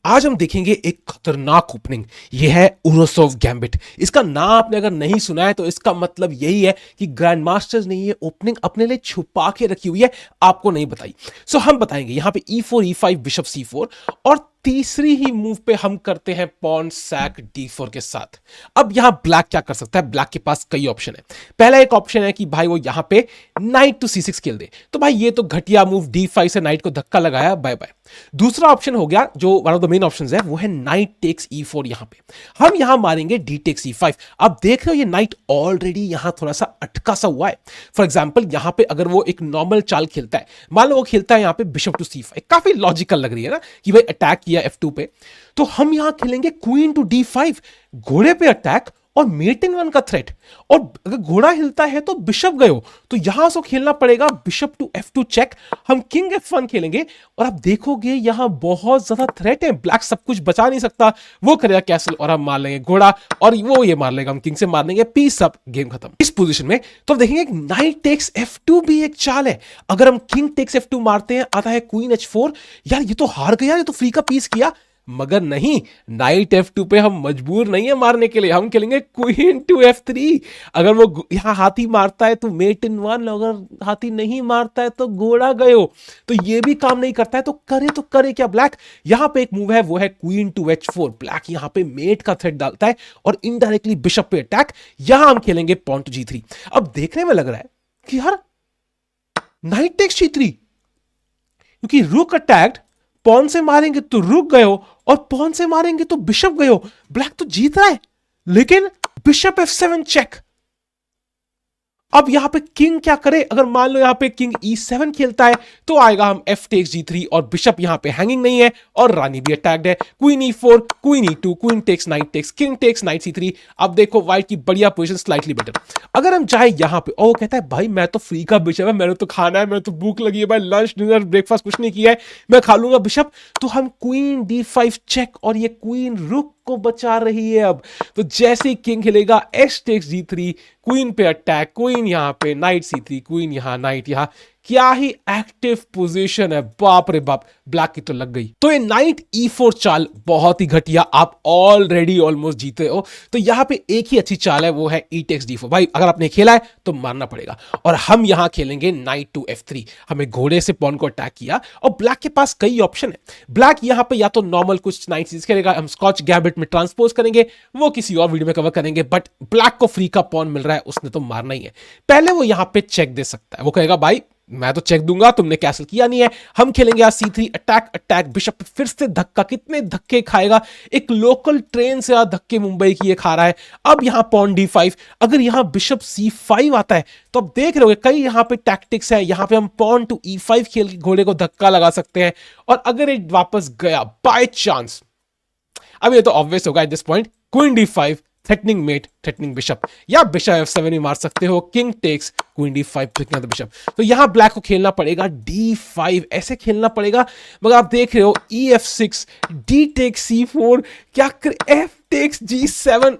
आज हम देखेंगे एक खतरनाक ओपनिंग। यह है उरोसोव गैम्बिट। इसका नाम आपने अगर नहीं सुना है तो इसका मतलब यही है कि ग्रैंड मास्टर्स ने ये ओपनिंग अपने लिए छुपा के रखी हुई है, आपको नहीं बताई। सो हम बताएंगे यहां पे E4 E5 बिशप C4 और तीसरी ही मूव पे हम करते हैं पॉन सैक D4 के साथ। अब यहां ब्लैक क्या कर सकता है? ब्लैक के पास कई ऑप्शन है। पहला एक ऑप्शन है कि भाई वो यहां पे नाइट टू C6 खेल दे, तो भाई ये तो घटिया मूव, D5 से नाइट को धक्का लगाया, बाय बाय। दूसरा ऑप्शन हो गया जो one of the main options है, वो है नाइट टेक्स E4। यहां पे हम यहां मारेंगे D टेक्स E5। अब देख रहे हो ये नाइट ऑलरेडी यहां थोड़ा सा अटका सा हुआ है। फॉर एग्जांपल यहां पे अगर वो एक नॉर्मल चाल खेलता है, मान लो वो खेलता है यहां पे बिशप टू C5, काफी लॉजिकल लग रही है ना कि भाई अटैक किया F2 पे, तो हम यहां खेलेंगे क्वीन टू D5, घोड़े पे अटैक और मेट इन वन का थ्रेट। और अगर घोड़ा हिलता है तो बिशप गए हो, तो यहां से खेलना पड़ेगा बिशप टू F2 चेक। हम किंग F1 खेलेंगे और आप देखोगे यहां बहुत ज्यादा थ्रेट है, ब्लैक सब कुछ बचा नहीं सकता। वो करेगा कैसल और हम मार लेंगे घोड़ा, और वो ये मार लेगा, हम किंग से मार लेंगे, पीस अप, गेम खत्म। इस पोजीशन में तो आप देखेंगे नाइट टेक्स F2 भी एक चाल है। अगर हम किंग टेक्स F2 मारते हैं, आता है क्वीन H4, यार ये तो हार गया, ये तो फ्री का पीस किया। मगर नहीं, नाइट F2 पे हम मजबूर नहीं है मारने के लिए, हम खेलेंगे क्वीन टू F3। अगर वो यहां हाथी मारता है तो मेट इन वन, अगर हाथी नहीं मारता है तो घोड़ा गए हो, तो ये भी काम नहीं करता है। तो करे क्या ब्लैक? यहां पे एक मूव है, वो है क्वीन टू H4। ब्लैक यहां पे मेट का थ्रेट डालता है और इनडायरेक्टली बिशप पे अटैक। यहां हम खेलेंगे पॉन टू G3। अब देखने में लग रहा है कि यार नाइट टेक्स G3, क्योंकि रुक अटैक्ड, पॉन से मारेंगे तो रुक गए हो और पॉन से मारेंगे तो बिशप गए हो। ब्लैक तो जीत रहा है, लेकिन बिशप F7 चेक। अब यहां पे किंग क्या करे? अगर मान लो यहां पे किंग E7 खेलता है तो आएगा हम F टेक्स G3 और बिशप यहां पे हैंगिंग नहीं है और रानी भी अटैक्ड है। Queen E4, queen E2, queen takes knight takes, king takes knight C3। अब देखो व्हाइट की बढ़िया पोजीशन, स्लाइटली बेटर। अगर हम जाए यहां पे, ओ कहता है भाई मैं तो फ्री का बिशप है, मैंने तो खाना है, मैंने तो भूख लगी है भाई, लंच डिनर ब्रेकफास्ट कुछ नहीं किया है, मैं खा लूंगा बिशप। तो हम क्वीन D5 चेक और ये क्वीन रुक को बचा रही है। अब तो जैसे ही किंग हिलेगा H टेक्स G3, क्वीन पे अटैक, क्वीन यहां पे नाइट C3, क्वीन यहां नाइट यहां, क्या ही एक्टिव पोजीशन है, बाप रे बाप। ब्लैक की तो लग गई। तो ये नाइट E4 चाल बहुत ही घटिया, आप ऑलरेडी ऑलमोस्ट जीते हो। तो यहां पे एक ही अच्छी चाल है, वो है E टेक्स D4। भाई अगर आपने खेला है तो मारना पड़ेगा। और हम यहां खेलेंगे नाइट टू F3। हमें घोड़े से पॉन को अटैक किया और ब्लैक के पास कई ऑप्शन है। ब्लैक यहां पे या तो नॉर्मल कुछ नाइट सीरीज खेलेगा, हम स्कॉच गैम्बिट में ट्रांसपोज करेंगे, वो किसी और वीडियो में कवर करेंगे। बट ब्लैक को फ्री का पॉन मिल रहा है, उसने तो मारना ही है। पहले वो यहां पे चेक दे सकता है, वो कहेगा भाई मैं तो चेक दूंगा, तुमने कैसल किया नहीं है। हम खेलेंगे आज C3 अटैक, अटैक बिशप फिर से धक्का, कितने धक्के खाएगा? एक लोकल ट्रेन से आज धक्के मुंबई की ये खा रहा है। अब यहां पॉन D5, अगर यहां बिशप C5 आता है तो अब देख रहे हो कई यहां पे टैक्टिक्स है। यहां पे हम पॉन टू E5 खेल के घोड़े को धक्का लगा सकते हैं, और अगर ये वापस गया बाय चांस, अब ये तो ऑब्वियस होगा at this point, queen D5 threatening mate, threatening bishop, या बिशप F7 भी मार सकते हो, किंग टेक्स, क्वीन D5 पिकना द बिशप। तो यहां ब्लैक को खेलना पड़ेगा D5, ऐसे खेलना पड़ेगा। मगर आप देख रहे हो EF6, D टेक्स C4, क्या कर, F टेक्स G7,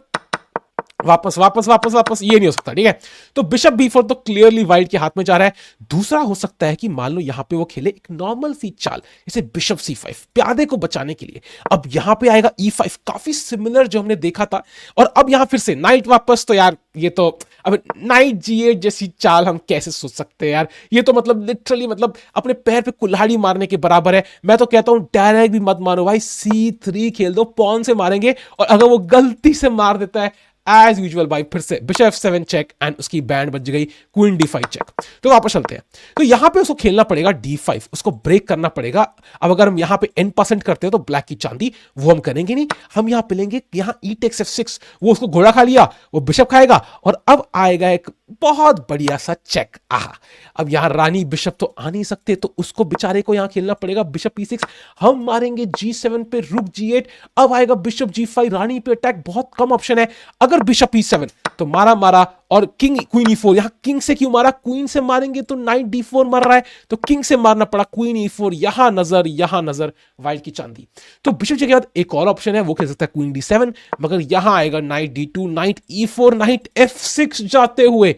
वापस वापस वापस वापस, ये नहीं हो सकता। ठीक है, तो बिशप B4 तो क्लियरली व्हाइट के हाथ में जा रहा है। दूसरा हो सकता है कि मान लो यहां पे वो खेले एक नॉर्मल सी चाल, जैसे बिशप C5, प्यादे को बचाने के लिए। अब यहां पे आएगा E5, काफी सिमिलर जो हमने देखा था। और अब यहां फिर से नाइट वापस, तो यार ये तो अब नाइट G8 जैसी चाल हम कैसे सोच सकते हैं यार? ये तो मतलब लिटरली मतलब अपने पैर पे कुल्हाड़ी मारने के बराबर है। मैं तो कहता हूं डायरेक्ट भी मत मारो भाई, C3 खेल दो, पॉन से मारेंगे। और अगर वो गलती से मार देता है एज यूजुअल भाई, फिर से बिशप F7 चेक एंड उसकी बैंड बच गई, क्वीन D5 चेक। तो वापस चलते हैं। तो यहां पे उसको खेलना पड़ेगा D5, उसको ब्रेक करना पड़ेगा। अब अगर हम यहां पे N% करते हैं तो ब्लैक की चांदी, वो हम करेंगे नहीं। हम यहां पे लेंगे यहां E टेक्स F6, वो उसको घोड़ा खा लिया, वो बिशप खाएगा, और अब आएगा एक बहुत बढ़िया सा चेक। आहा, अब यहां रानी बिशप तो आ नहीं सकते, तो उसको बेचारे को यहां खेलना पड़ेगा बिशप E6। हम मारेंगे G7 पे, रुक G8, अब आएगा बिशप G5, रानी पे अटैक, बहुत कम ऑप्शन है। अगर बिशप E7 तो मारा मारा, और किंग क्वीन E4, यहां किंग से क्यों मारा? क्वीन से मारेंगे तो नाइट D4 मर रहा है, तो किंग से मारना पड़ा, क्वीन E4, यहां नजर, व्हाइट की चांदी। तो बिशप के बाद एक और ऑप्शन है, वो खेल सकता है क्वीन D7, मगर यहां आएगा night D2, night E4, night F6 जाते हुए।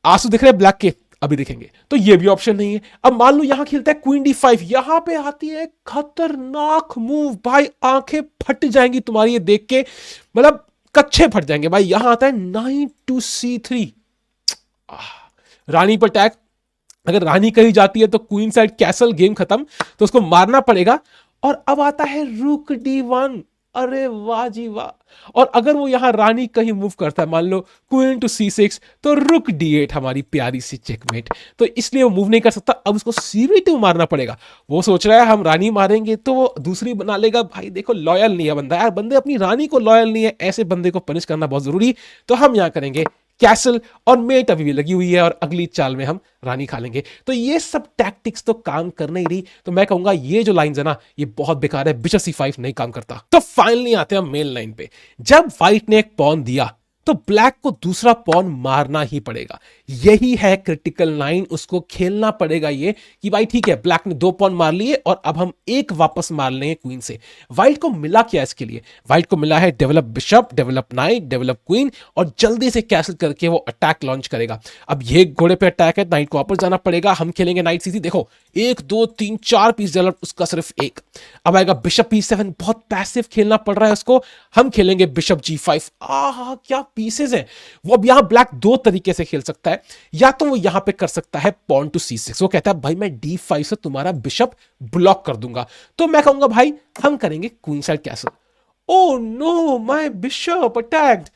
आंसू दिख रहे हैं ब्लैक के, अभी देखेंगे। तो ये भी ऑप्शन नहीं है। अब मान लो यहां खेलता है क्वीन D5, यहां पे आती है खतरनाक मूव भाई, आंखें फट जाएंगी तुम्हारी ये देख के, मतलब कच्चे फट जाएंगे भाई। यहां आता है नाइट टू C3, रानी पर अटैक। अगर रानी कहीं जाती है तो क्वीन साइड कैसल, गेम खत्म, तो उसको मारना पड़ेगा। और अब आता है रुक D1, अरे वाह जी वाह। और अगर वो यहां रानी कहीं मूव करता है, मान लो क्वीन टू C6, तो रुक D8, हमारी प्यारी सी चेकमेट। तो इसलिए वो मूव नहीं कर सकता, अब उसको CV2 मारना पड़ेगा। वो सोच रहा है हम रानी मारेंगे तो वो दूसरी बना लेगा। भाई देखो लॉयल नहीं है बंदा यार, बंदे अपनी रानी को लॉयल नहीं है, ऐसे बंदे को पनिश करना बहुत जरूरी। तो हम यहां करेंगे कैसल, और मेट अभी भी लगी हुई है, और अगली चाल में हम रानी खा लेंगे। तो ये सब टैक्टिक्स तो काम करने ही रही। तो मैं कहूंगा ये जो लाइन है ना, ये बहुत बेकार है, बिशप C5 नहीं काम करता। तो फाइनली आते हैं मेन लाइन पे। जब व्हाइट ने एक पॉन दिया तो ब्लैक को दूसरा पॉन मारना ही पड़ेगा। यही है क्रिटिकल लाइन, उसको खेलना पड़ेगा ये कि भाई ठीक है ब्लैक ने 2 पॉन मार लिए और अब हम एक वापस मार लेंगे क्वीन से। व्हाइट को मिला क्या इसके लिए? व्हाइट को मिला है develop bishop, develop night, develop queen, और जल्दी से कैसल करके वो अटैक लॉन्च करेगा। अब ये घोड़े पे अटैक है, नाइट को वापस जाना पड़ेगा। हम खेलेंगे नाइट C3, देखो 1 2 3 4 पीस डेवलप, उसका सिर्फ एक। अब आएगा बिशप P7, बहुत पैसिव खेलना पड़ रहा है उसको। हम खेलेंगे बिशप G5, आहा क्या पीसेस हैं। वो अब यहां ब्लैक 2 तरीके से खेल सकता है, या तो वो यहां पे कर सकता है पॉन टू C6, वो कहता है भाई मैं D5 से तुम्हारा बिशप ब्लॉक कर दूंगा। तो मैं कहूंगा भाई हम करेंगे queen side castle. Oh no, my bishop attacked.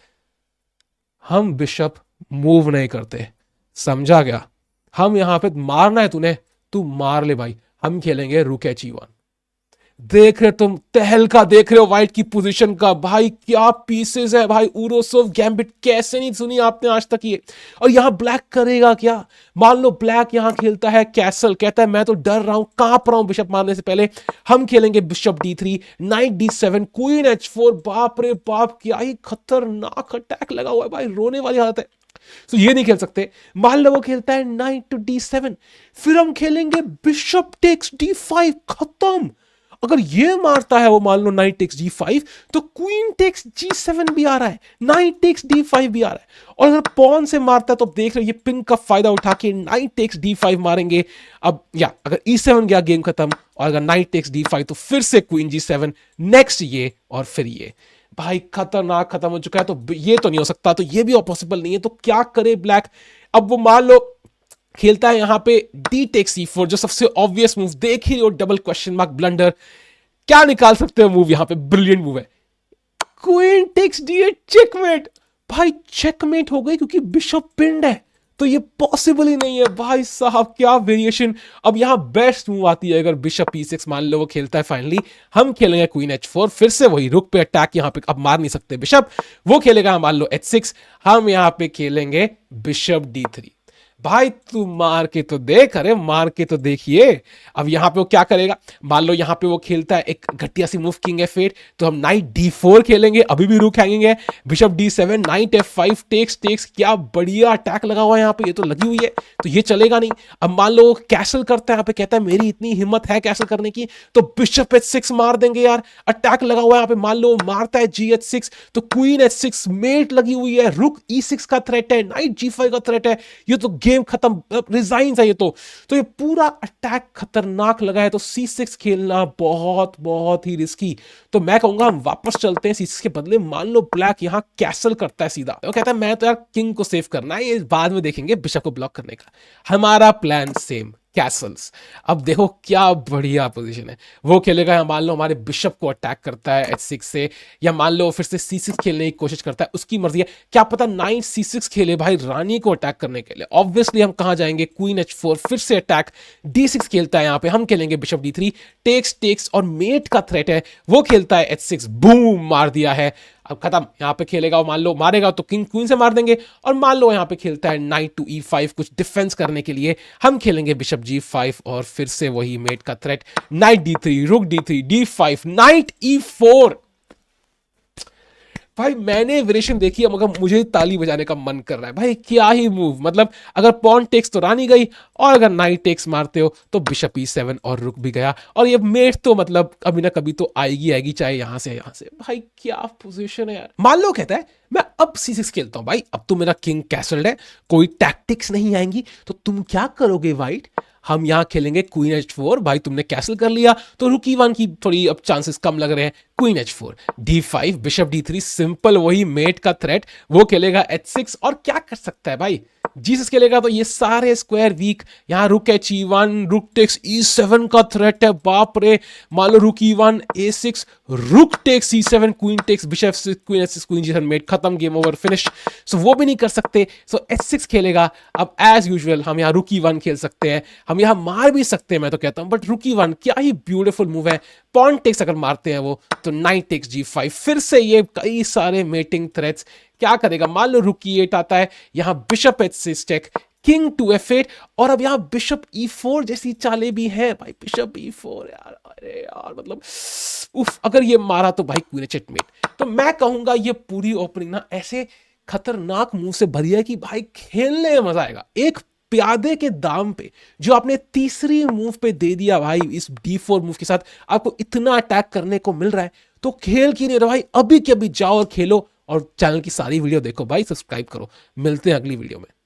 हम बिशप मूव नहीं करते, समझा गया? हम यहां पे मारना है तूने, तू मार ले भाई। हम खेलेंगे रुक H1। देख रहे तुम तहलका देख रहे हो व्हाइट की पोजीशन का, भाई क्या पीसेस है भाई। उरोसोव गैम्बिट कैसे नहीं सुनी आपने आज तक ये। और यहां ब्लैक करेगा क्या? मान लो ब्लैक यहां खेलता है कैसल, कहता है मैं तो डर रहा हूं, कांप रहा हूं बिशप मारने से पहले। हम खेलेंगे bishop D3, night D7, queen H4। बाप रे बाप, क्या ही खतरनाक अटैक लगा हुआ है भाई, रोने वाली हालत है। तो ये नहीं खेल सकते। मान लो वो खेलता है नाइट टू D7, फिर हम खेलेंगे बिशप टेक्स D5, खत्म। अगर ये मारता है वो, मान लो नाइट टेक्स D5, तो क्वीन टेक्स G7 भी आ रहा है, नाइट टेक्स D5 भी आ रहा है। और अगर पॉन से मारता है तो देख रहे हो ये पिंक का फायदा उठा के नाइट टेक्स D5 मारेंगे। अब या अगर E7 गया गेम खत्म, और अगर नाइट टेक्स D5 तो फिर से क्वीन G7, नेक्स्ट ये, और फिर ये। भाई खतरनाक खत्म हो चुका है। तो ये तो नहीं हो सकता, तो ये भी पॉसिबल नहीं है। तो क्या करे ब्लैक? अब वो मान लो खेलता है यहां पे D टेक्स C4, जो सबसे ऑब्वियस मूव, देख ही हो, डबल क्वेश्चन मार्क ब्लंडर। क्या निकाल सकते हो मूव यहां पे? ब्रिलियंट मूव है, क्वीन टेक्स D8, चेकमेट। भाई चेकमेट हो गई क्योंकि बिशप पिंड है, तो ये पॉसिबल ही नहीं है भाई साहब, क्या वेरिएशन। अब यहां बेस्ट मूव आती है, अगर बिशप E6 मान लो वो खेलता है फाइनली, हम खेलेंगे क्वीन H4, फिर से वही रुक पे अटैक। यहां पे अब मार नहीं सकते बिशप, वो खेलेगा मान लो H6, हम यहां पे खेलेंगे बिशप D3। भाई तू मार के तो देख, अरे मार के तो देखिए। अब यहां पे वो क्या करेगा? मान लो यहां पे वो खेलता है एक घटिया सी मूव किंग F8, तो हम नाइट D4 खेलेंगे, अभी भी रुक हैंगिंग है। Bishop D7, night F5, takes takes, क्या बढ़िया अटैक लगा हुआ है यहाँ पे, ये तो लगी हुई है, तो ये चलेगा नहीं। अब मान लो कैसल करता है यहाँ पे, कहता है मेरी इतनी हिम्मत है कैसल करने की, तो बिशप H6 मार देंगे यार, अटैक लगा हुआ है यहाँ पे। मान लो मारता है GH6, तो क्वीन H6, मेट लगी हुई है, रुक E6 का थ्रेट है, नाइट G5 का थ्रेट है, ये तो गेम खत्म, रिजाइन है ये तो ये पूरा अटैक खतरनाक लगा है। तो C6 खेलना बहुत बहुत ही रिस्की। तो मैं कहूंगा हम वापस चलते हैं C6 के बदले। मान लो ब्लैक यहां कैसल करता है सीधा, वो कहता है मैं तो यार किंग को सेव करना है, ये बाद में देखेंगे बिशप को ब्लॉक करने का। हमारा प्लान सेम, कैसल्स। अब देखो क्या बढ़िया पोजीशन है, वो खेलेगा, या मान लो हमारे बिशप को अटैक करता है H6 से, या मान लो फिर से C6 खेलने की कोशिश करता है, उसकी मर्जी है। क्या पता नाइट C6 खेले भाई रानी को अटैक करने के लिए। ऑब्वियसली हम कहां जाएंगे? क्वीन H4, फिर से अटैक। D6 खेलता है यहां पे, हम खेलेंगे बिशप D3, टेक्स टेक्स, और मेट का थ्रेट है, वो खेलता है H6, बूम मार दिया है। अब खत्म। यहां पे खेलेगा, मान लो मारेगा तो किंग क्वीन से मार देंगे। और मान लो यहां पे खेलता है नाइट टू E5, कुछ डिफेंस करने के लिए, हम खेलेंगे बिशप G5, और फिर से वही मेट का थ्रेट, नाइट D3, रुक D3, D5, नाइट E4। भाई मैंने वेरिएशन देखी है मगर मुझे ताली बजाने का मन कर रहा है भाई, क्या ही मूव। मतलब अगर पॉन टेक्स तो रानी गई, और अगर नाइट टेक्स मारते हो तो बिशप E7 और रुक भी गया, और ये मेट तो मतलब कभी ना कभी तो आएगी आएगी, चाहे यहां से यहां से। भाई क्या पोजीशन है यार। मान लो कहता है मैं अब C6 खेलता हूं भाई, अब तो मेरा किंग कैसल्ड है, कोई टैक्टिक्स नहीं आएंगी, तो तुम क्या करोगे वाइट? हम यहां खेलेंगे क्वीन H4। भाई तुमने कैसल कर लिया तो रुक E1 की थोड़ी अब चांसेस कम लग रहे हैं। Queen H4, D5, bishop D3, simple वही मेट का थ्रेट। वो खेलेगा H6, और क्या कर सकता है भाई, G6 खेलेगा तो ये सारे स्क्वायर वीक। यहां रुक H1, रुक टेक्स E7 का थ्रेट है, बाप रे। मान लो रुक E1, A6, rook takes C7, queen takes, bishop F6, queen H6, queen G7, mate खत्म, गेम ओवर, फिनिश। सो वो भी नहीं कर सकते, सो H6 खेलेगा। अब एज यूजुअल हम यहाँ रुक E1 खेल सकते हैं, हम यहाँ मार भी सकते हैं मैं तो कहता हूं, बट रुक E1 क्या ही ब्यूटीफुल मूव है। पॉन टेक्स अगर मारते हैं वो तो नाइट टेक्स G5, फिर से ये कई सारे मेटिंग थ्रेट्स। क्या करेगा, मान लो रुक E8 आता है, यहां bishop H6 check, king to F8, और अब यहां बिशप E4 जैसी चालें भी हैं भाई। बिशप E4 यार, अरे यार मतलब उफ, अगर ये मारा तो भाई क्वीन चेकमेट। तो मैं कहूंगा ये पूरी ओपनिंग ना ऐसे खतरनाक मूव से भरी है कि भाई खेलने में मजा आएगा। एक प्यादे के दाम पे जो आपने तीसरी मूव पे दे दिया भाई, इस D4 मूव के साथ आपको इतना अटैक करने को मिल रहा है, तो खेल क्यों नहीं रहा भाई? अभी के अभी जाओ और खेलो, और चैनल की सारी वीडियो देखो भाई, सब्सक्राइब करो। मिलते हैं अगली वीडियो में।